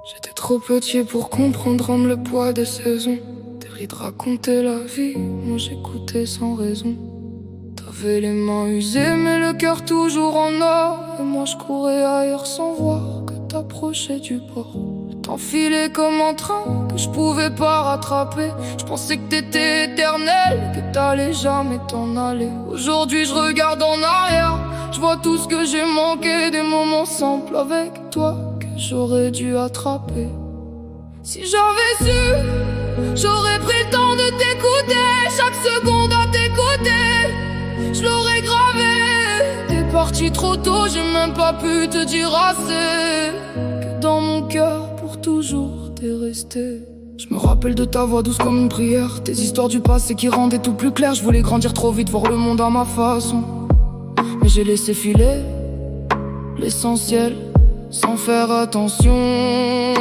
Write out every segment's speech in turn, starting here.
J'étais trop petit pour comprendre le poids des saisons. Tes rides racontaient la vie, moi j'écoutais sans raison. T'avais les mains usées mais le cœur toujours en or. Et moi je courais ailleurs sans voir que t'approchais du bord. T'enfilais comme un train que je pouvais pas rattraper. Je pensais que t'étais éternel, que t'allais jamais t'en aller. Aujourd'hui je regarde en arrière, je vois tout ce que j'ai manqué. Des moments simples avec toi que j'aurais dû attraper. Si j'avais su, j'aurais pris le temps de t'écouter. Chaque seconde à t'écouter, je l'aurais gravé. T'es parti trop tôt, j'ai même pas pu te dire assez. Que dans mon cœur, pour toujours, t'es resté. Je me rappelle de ta voix douce comme une prière. Tes histoires du passé qui rendaient tout plus clair. Je voulais grandir trop vite, voir le monde à ma façon. Mais j'ai laissé filer l'essentiel sans faire attention.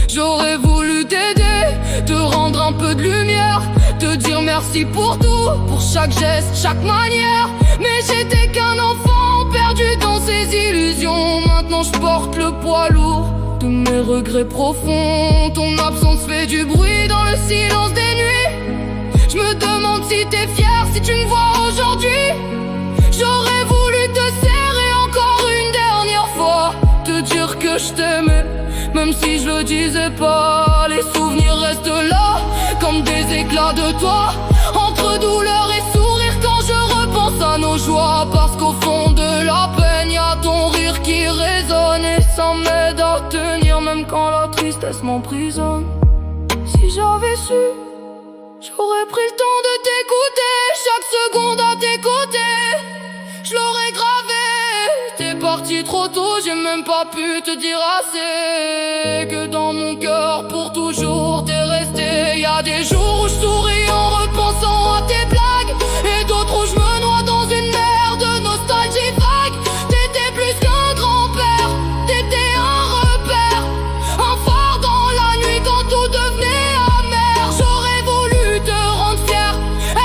J'aurais voulu t'aider, te rendre un peu de lumière, te dire merci pour tout, pour chaque geste, chaque manière. Mais j'étais qu'un enfant perdu dans ses illusions. Maintenant je porte le poids lourd de mes regrets profonds. Ton absence fait du bruit dans le silence des nuits. Je me demande si t'es fier, si tu me vois aujourd'hui. J'aurais voulu te serrer encore une dernière fois, te dire que je t'aimais, même si je le disais pas. Les souvenirs restent là, comme des éclats de toi, entre douleur et sourire quand je repense à nos joies. Parce qu'au fond de la peine, y'a ton rire qui résonne et ça m'aide à tenir, même quand la tristesse m'emprisonne. Si j'avais su, j'aurais pris le temps de t'écouter. Chaque seconde à tes côtés, je l'aurais gravé. T'es parti trop tôt, j'ai même pas pu te dire assez. Que dans mon cœur pour toujours t'es resté. Y'a des jours où je souris en repensant à tes blagues, et d'autres où je me noie dans une mer de nostalgie vague. T'étais plus qu'un grand-père, t'étais un repère, un phare dans la nuit quand tout devenait amer. J'aurais voulu te rendre fier,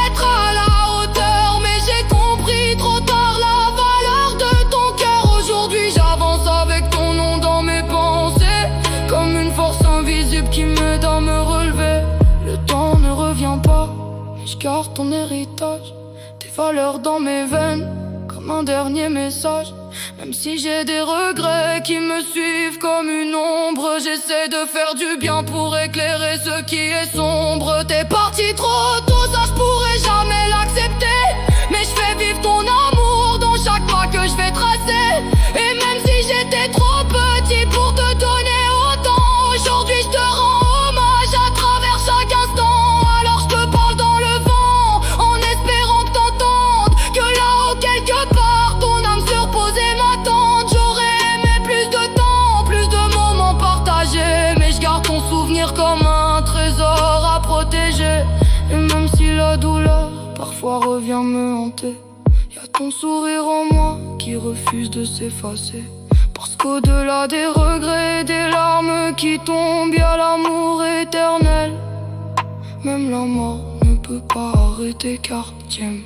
être à la hauteur, mais j'ai compris trop tard la valeur de ton cœur. Aujourd'hui j'avance avec ton nom dans mes pensées, comme une force invisible qui m'aide à me relever. Le temps ne revient pas, mais je garde ton héritage, tes valeurs dans mes veines, comme un dernier message. Même si j'ai des regrets qui me suivent comme une ombre, j'essaie de faire du bien pour éclairer ce qui est sombre. T'es parti trop tôt, ça je pourrais jamais l'accepter, mais je fais vivre ton amour dans chaque pas que je vais tracer. Et même si j'étais trop petit pour te donner autant, aujourd'hui je te rends hommage à travers chaque instant. Alors je te parle dans le vent, en espérant que t'entendes, que là-haut quelque part ton âme se repose et m'attende. J'aurais aimé plus de temps, plus de moments partagés, mais je garde ton souvenir comme un trésor à protéger. Et même si la douleur parfois revient me hanter, y'a ton sourire en moi qui refuse de s'effacer. Parce qu'au-delà des regrets et des larmes qui tombent, y'a l'amour éternel. Même la mort ne peut pas arrêter car t'aimes.